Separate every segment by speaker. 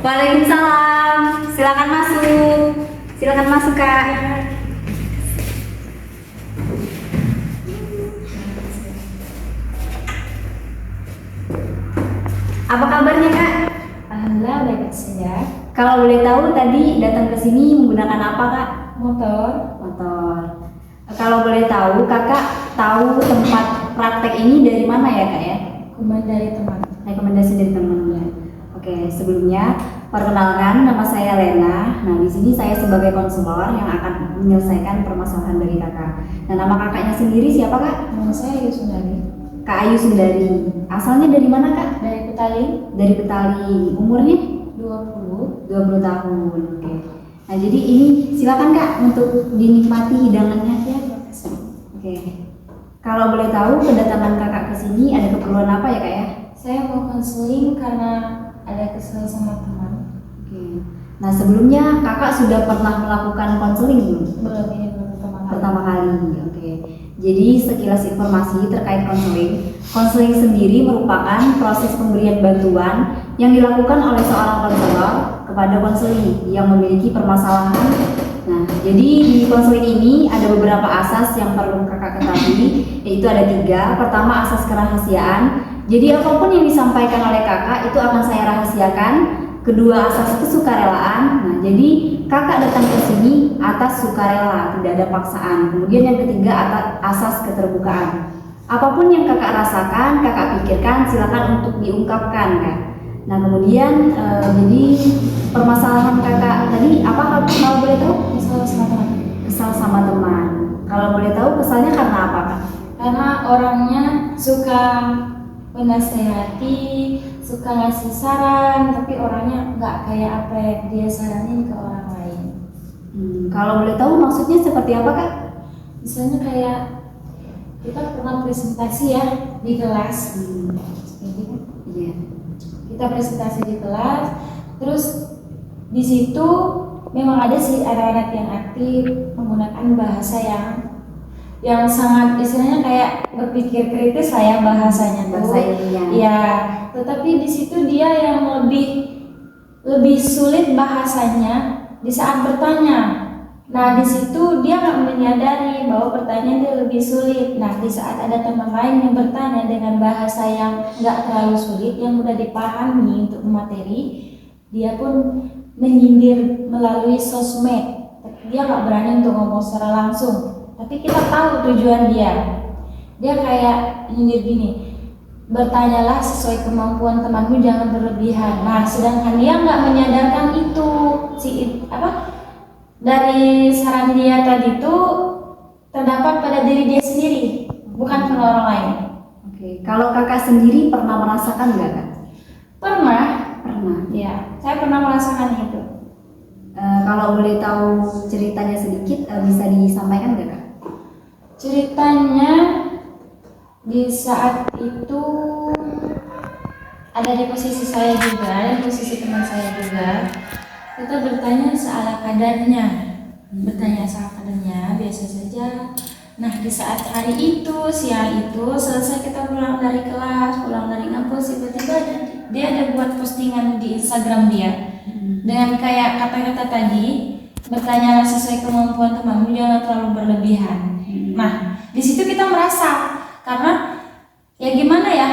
Speaker 1: Waalaikumsalam. Silakan masuk. Silakan masuk, Kak. Apa kabarnya, Kak?
Speaker 2: Alhamdulillah baik saja.
Speaker 1: Kalau boleh tahu tadi datang ke sini menggunakan apa, Kak?
Speaker 2: Motor.
Speaker 1: Motor. Kalau boleh tahu, Kakak tahu tempat praktek ini dari mana ya, Kak ya?
Speaker 2: Kuman dari teman.
Speaker 1: Rekomendasi dari temannya. Oke, sebelumnya perkenalkan, nama saya Lena. Nah, di sini saya sebagai konselor yang akan menyelesaikan permasalahan dari Kakak. Nah, nama Kakaknya sendiri siapa, Kak?
Speaker 2: Nama saya Yusundari.
Speaker 1: Kak Ayu Sundari. Asalnya dari mana, Kak?
Speaker 2: Dari Petali.
Speaker 1: Dari Petali. Umurnya
Speaker 2: 20.
Speaker 1: tahun. Oke. Nah, jadi ini silakan, Kak, untuk dinikmati hidangannya ya. Oke. Kalau boleh tahu kedatangan Kakak ke sini ada keperluan apa ya, Kak ya?
Speaker 2: Saya mau konseling karena ada kesel sama teman.
Speaker 1: Oke. Nah, sebelumnya Kakak sudah pernah melakukan konseling belum?
Speaker 2: Belum, ini baru
Speaker 1: Pertama kali. Oke. Jadi sekilas informasi terkait konseling. Konseling sendiri merupakan proses pemberian bantuan yang dilakukan oleh seorang konselor kepada konseli yang memiliki permasalahan. Nah, jadi di konseling ini ada beberapa asas yang perlu Kakak ketahui, yaitu ada 3. Pertama, asas kerahasiaan. Jadi apapun yang disampaikan oleh Kakak itu akan saya rahasiakan. Kedua, asas kesukarelaan. Nah, jadi Kakak datang ke sini atas sukarela, tidak ada paksaan. Kemudian yang ketiga, asas keterbukaan. Apapun yang Kakak rasakan, Kakak pikirkan, silakan untuk diungkapkan, Kak. Nah, kemudian jadi permasalahan Kakak tadi apa, kalau boleh tahu?
Speaker 2: Kesel sama teman.
Speaker 1: Kesal sama teman. Kalau boleh tahu kesalnya karena apa, Kak?
Speaker 2: Karena orangnya suka menasehati, suka ngasih saran, tapi orangnya nggak kayak apa yang dia saranin ke orang lain.
Speaker 1: Kalau boleh tahu maksudnya seperti apa, Kak?
Speaker 2: Misalnya kayak kita pernah presentasi ya di kelas, seperti itu.
Speaker 1: Iya.
Speaker 2: Kita presentasi di kelas, terus di situ memang ada sih anak-anak yang aktif menggunakan bahasa yang sangat istilahnya kayak berpikir kritis lah ya bahasanya tuh.
Speaker 1: Bahasa ilmiah.
Speaker 2: Ya, tetapi di situ dia yang lebih sulit bahasanya di saat bertanya. Nah, di situ dia nggak menyadari bahwa pertanyaan dia lebih sulit. Nah, di saat ada teman lain yang bertanya dengan bahasa yang nggak terlalu sulit, yang mudah dipahami untuk materi, dia pun menyindir melalui sosmed. Dia nggak berani untuk ngomong secara langsung. Tapi kita tahu tujuan dia. Dia kayak nyindir gini, bertanyalah sesuai kemampuan temanmu, jangan berlebihan. Nah, sedangkan dia nggak menyadarkan itu dari saran dia tadi itu terdapat pada diri dia sendiri, bukan pada orang lain.
Speaker 1: Oke. Kalau Kakak sendiri pernah merasakan nggak, Kak?
Speaker 2: Pernah,
Speaker 1: Ya.
Speaker 2: saya pernah merasakan itu.
Speaker 1: Kalau boleh tahu ceritanya sedikit, bisa disampaikan nggak, Kak?
Speaker 2: Ceritanya di saat itu ada di posisi saya juga, di posisi teman saya juga. Kita bertanya seala kadarnya, biasa saja. Nah, di saat hari itu, siang itu, selesai kita pulang dari kelas, pulang dari ngampus, tiba-tiba dia ada buat postingan di Instagram dia dengan kayak kata-kata tadi, bertanyalah sesuai kemampuan temanmu, jangan terlalu berlebihan. Nah, di situ kita merasa karena ya gimana ya,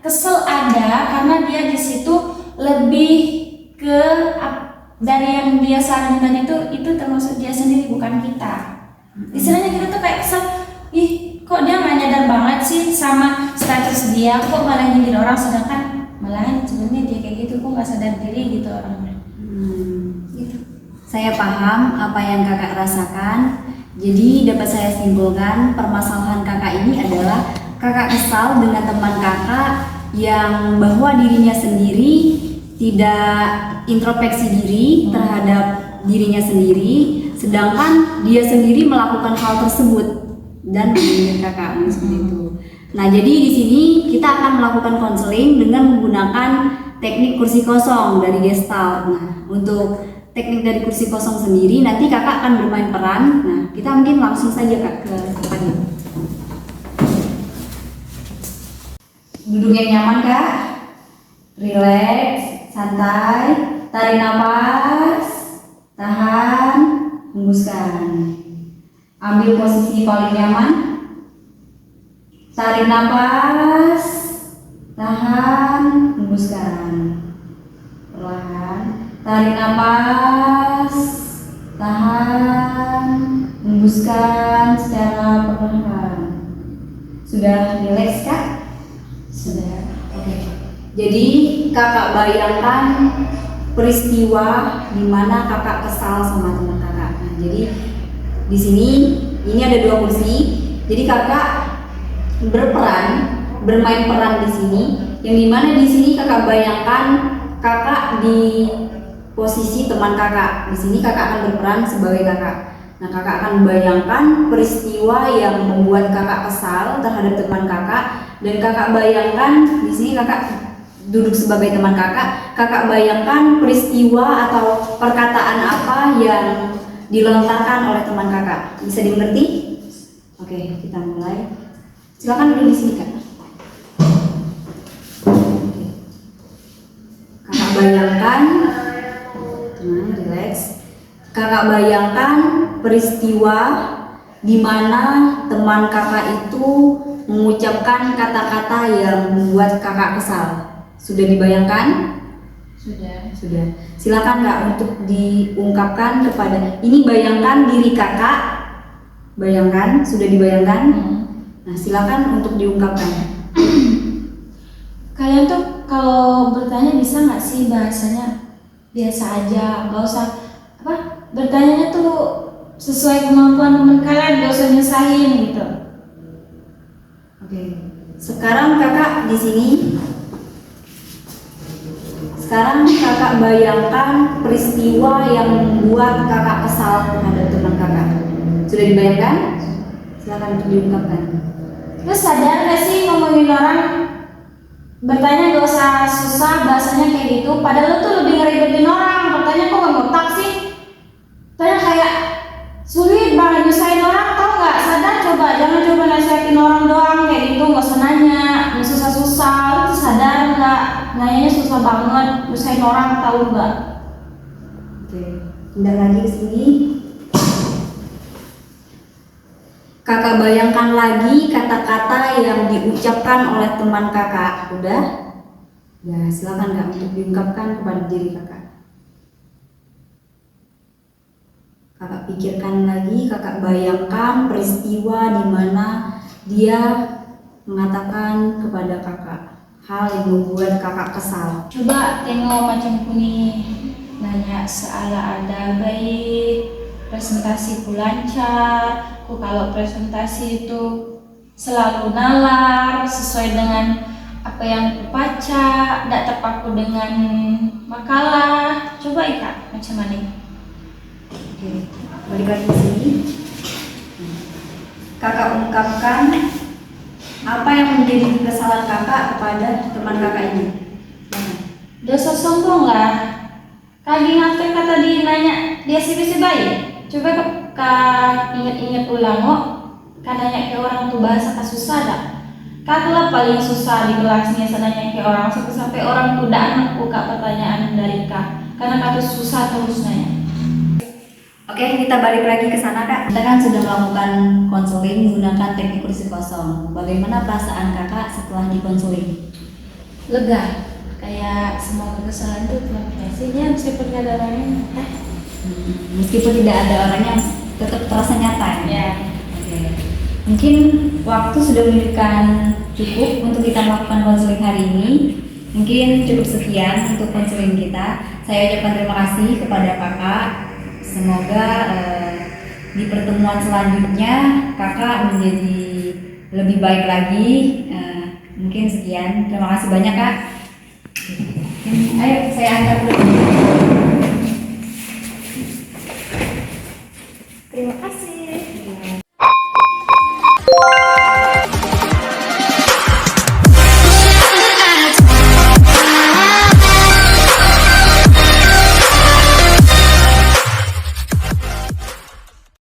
Speaker 2: kesel ada karena dia di situ lebih ke dari yang dia saranin tadi itu termasuk dia sendiri, bukan kita. Istilahnya kita tuh kayak kesel, ih kok dia nggak nyadar banget sih sama status dia, kok malah nyindir orang, sedangkan malahan sebenarnya dia kayak gitu, kok nggak sadar diri gitu orangnya. Gitu.
Speaker 1: Saya paham apa yang Kakak rasakan. Jadi dapat saya simpulkan permasalahan Kakak ini adalah Kakak kesal dengan teman Kakak yang bahwa dirinya sendiri tidak introspeksi diri terhadap dirinya sendiri, sedangkan dia sendiri melakukan hal tersebut dan menyindir Kakak seperti itu. Nah, jadi di sini kita akan melakukan konseling dengan menggunakan teknik kursi kosong dari Gestalt. Nah, untuk teknik dari kursi kosong sendiri nanti Kakak akan bermain peran. Nah, kita mungkin langsung saja, Kak, ke tempatnya. Duduk yang nyaman, Kak. Relax, santai. Tarik nafas, tahan, hembuskan. Ambil posisi paling nyaman. Tarik nafas, tahan, hembuskan. Perlahan. Tarik nafas, tahan, hembuskan secara perlahan. Sudah rileks Kak? Sudah. Oke. Jadi kakak bayangkan peristiwa di mana kakak kesal sama teman kakak. Nah, jadi di sini ini ada 2 kursi. Jadi kakak bermain peran di sini. Yang dimana di sini kakak bayangkan kakak di posisi teman kakak. Di sini kakak akan berperan sebagai kakak. Nah, kakak akan bayangkan peristiwa yang membuat kakak kesal terhadap teman kakak, dan kakak bayangkan di sini kakak duduk sebagai teman kakak. Kakak bayangkan peristiwa atau perkataan apa yang dilontarkan oleh teman kakak. Bisa dimengerti? Oke, kita mulai. Silakan duduk di sini Kak. Kakak bayangkan, relax. Kakak bayangkan peristiwa di mana teman kakak itu mengucapkan kata-kata yang membuat kakak kesal. Sudah dibayangkan? Sudah. Silakan Kak untuk diungkapkan kepada. Ini bayangkan diri kakak. Bayangkan, sudah dibayangkan? Nah, silakan untuk diungkapkan.
Speaker 2: Kalian tuh kalau bertanya bisa nggak sih bahasanya biasa aja, nggak usah bertanya tuh sesuai kemampuan teman kalian, nggak usah nyusahin gitu.
Speaker 1: Oke. Sekarang kakak di sini. Sekarang kakak bayangkan peristiwa yang membuat kakak kesal terhadap teman kakak. Sudah dibayangkan? Silakan untuk diungkapkan.
Speaker 2: Terus sadar gak sih ngomongin orang, bertanya gak usah susah, bahasanya kayak gitu. Padahal lu tuh lebih ngeribetin orang. Bertanya kok gak ngotak sih? Tanya kayak sulit banget nyusahin orang, tau gak? Sadar coba, jangan coba nasihatin orang doang kayak gitu, gak usah nanya, gak susah-susah. Lu tuh sadar gak? Nanyanya susah banget, nyusahin orang, tau gak?
Speaker 1: Oke, pindah lagi ke sini. Kakak bayangkan lagi kata-kata yang diucapkan oleh teman kakak. Udah? Ya, silakan Kak untuk diungkapkan kepada diri kakak. Kakak pikirkan lagi, kakak bayangkan peristiwa di mana dia mengatakan kepada kakak hal yang membuat kakak kesal.
Speaker 2: Coba tengok macam nih, nanya seala ada baik, presentasiku lancar, aku kalau presentasi itu selalu nalar sesuai dengan apa yang aku baca, tidak terpaku dengan makalah. Coba Ika, macam mana?
Speaker 1: Oke, balik lagi ke sini. Kakak ungkapkan apa yang menjadi kesalahan kakak kepada teman kakak ini.
Speaker 2: Dosa sombong lah. Kagi ngapain kata dia nanya dia sih baik. Coba kak ingat-ingat ulang kok. Kan nanya ke orang tuh bahasa susah dah. Kak lah paling susah di kelasnya nanya ke orang sampai orang tuh dah buka pertanyaan dari kak. Karena kak tuh susah terus nanya.
Speaker 1: Oke, kita balik lagi ke sana Kak. Kita kan sudah melakukan konseling menggunakan teknik kursi kosong. Bagaimana perasaan kakak setelah dikonseling?
Speaker 2: Lega, kayak semua kesalahan itu telah berhasilnya meskipun gak ada orangnya.
Speaker 1: Meskipun tidak ada orangnya, tetap terasa nyata
Speaker 2: Ya.
Speaker 1: Oke. Mungkin waktu sudah menunjukkan cukup untuk kita melakukan konseling hari ini. Mungkin cukup sekian untuk konseling kita. Saya ucapkan terima kasih kepada kakak. Semoga di pertemuan selanjutnya kakak menjadi lebih baik lagi. Mungkin sekian. Terima kasih banyak Kak. Ayo saya antar dulu.
Speaker 2: Terima kasih.